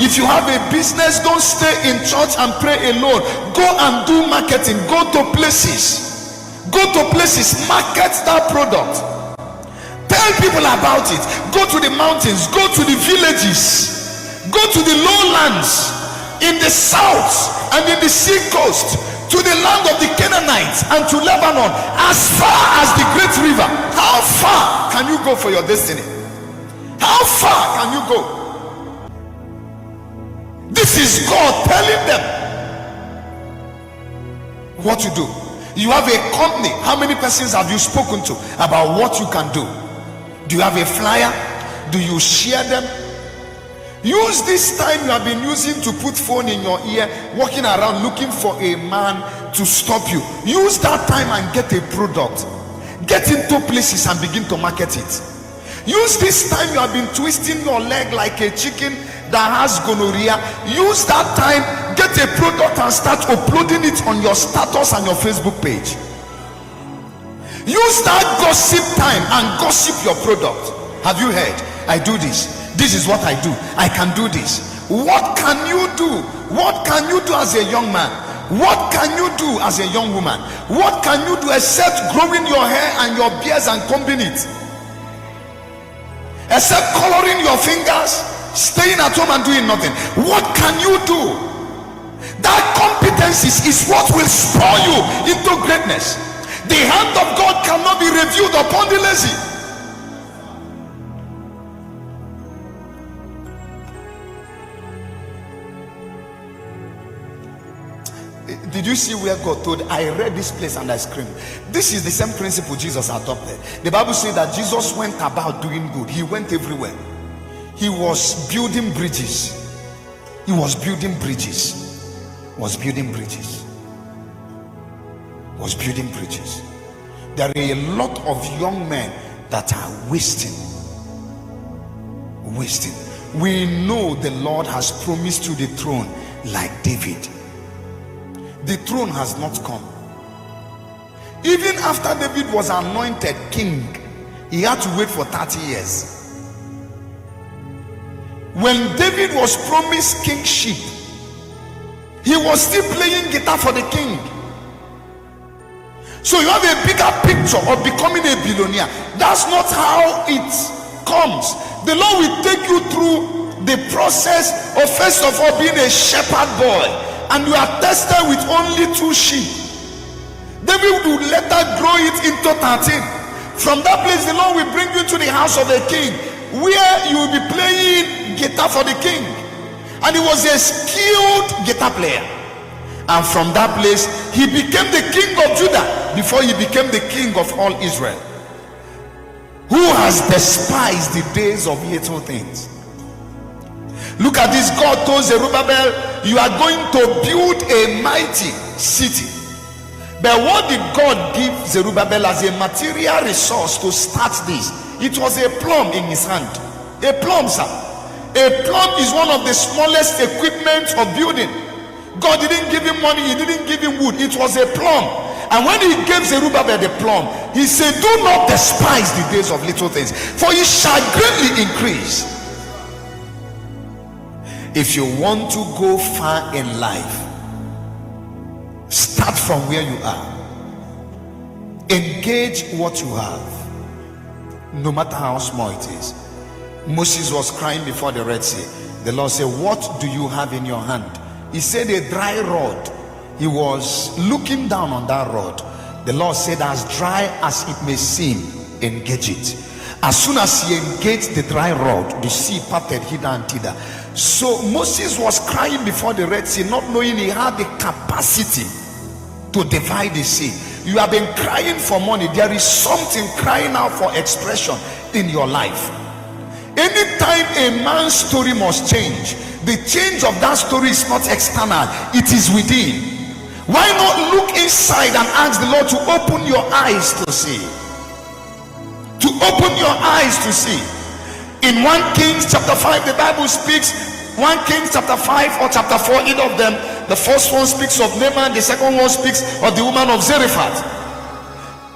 If you have a business, don't stay in church and pray alone. Go and do marketing. Go to places. Market that product. Tell people about it. Go to the mountains. Go to the villages. Go to the lowlands, in the south and in the sea coast, to the land of the Canaanites and to Lebanon, as far as the great river. How far can you go for your destiny? How far can you go? This is God telling them what to do. You have a company. How many persons have you spoken to about what you can do? Do you have a flyer? Do you share them? Use this time you have been using to put phone in your ear, walking around looking for a man to stop you. Use that time and get a product. Get into places and begin to market it. Use this time you have been twisting your leg like a chicken that has gonorrhea. Use that time, get a product and start uploading it on your status and your Facebook page. Use that gossip time and gossip your product. Have you heard? I do this. This is what I do. I can do this. What can you do? What can you do as a young man? What can you do as a young woman? What can you do except growing your hair and your beards and combing it? Except coloring your fingers, staying at home and doing nothing. What can you do? That competencies is what will spur you into greatness. The hand of God cannot be revealed upon the lazy. Did you see where God told? I read this place and I screamed. This is the same principle Jesus adopted. The Bible says that Jesus went about doing good. He went everywhere. He was building bridges. He was building bridges. Was building bridges. Was building bridges. There are a lot of young men that are wasting. We know the Lord has promised you the throne like David. The throne has not come. Even after David was anointed king, he had to wait for 30 years. When David was promised kingship, he was still playing guitar for the king. So you have a bigger picture of becoming a billionaire. That's not how it comes. The Lord will take you through the process of first of all being a shepherd boy, and you are tested with only 2 sheep. David will later grow it into 13. From that place, the Lord will bring you to the house of a king, where you will be playing guitar for the king. And he was a skilled guitar player. And from that place, he became the king of Judah before he became the king of all Israel. Who has despised the days of little things? Look at this. God told Zerubbabel, you are going to build a mighty city. But what did God give Zerubbabel as a material resource to start this? It was a plumb in his hand. A plumb, sir. A plumb is one of the smallest equipment of building. God didn't give him money, he didn't give him wood. It was a plumb. And when he gave Zerubbabel the plumb, he said, do not despise the days of little things, for it shall greatly increase. If you want to go far in life, start from where you are. Engage what you have, no matter how small it is. Moses was crying before the Red Sea. The Lord said, what do you have in your hand? He said, a dry rod. He was looking down on that rod. The Lord said, as dry as it may seem, engage it. As soon as he engaged the dry rod, the sea parted hither and thither. So Moses was crying before the Red Sea, not knowing he had the capacity to divide the sea. You have been crying for money. There is something crying out for expression in your life. Anytime a man's story must change, the change of that story is not external, it is within. Why not look inside and ask the Lord to open your eyes to see? To open your eyes to see. In 1 Kings chapter 5, the Bible speaks, 1 Kings chapter 5 or chapter 4, either of them. The first one speaks of Naaman, the second one speaks of the woman of Zarephath.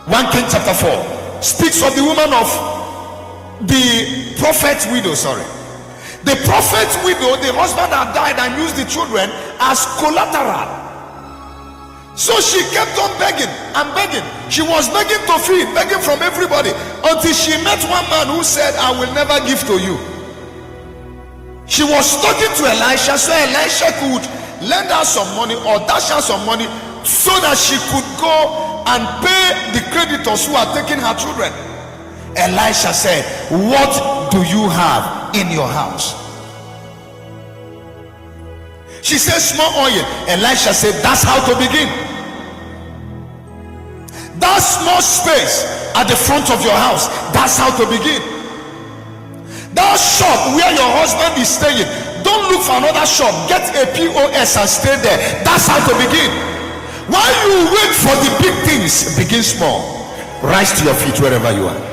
1 Kings chapter 4 speaks of the woman of the prophet's widow, The prophet's widow, the husband had died and used the children as collateral. So she kept on begging and begging. She was begging to feed, begging from everybody, until she met one man who said, I will never give to you. She was talking to Elisha, so Elisha could lend her some money or dash her some money so that she could go and pay the creditors who are taking her children. Elisha said, what do you have in your house? She said, small oil. Elisha said, that's how to begin. That small space at the front of your house, that's how to begin. That shop where your husband is staying, don't look for another shop. Get a POS and stay there. That's how to begin. While you wait for the big things, begin small. Rise to your feet wherever you are.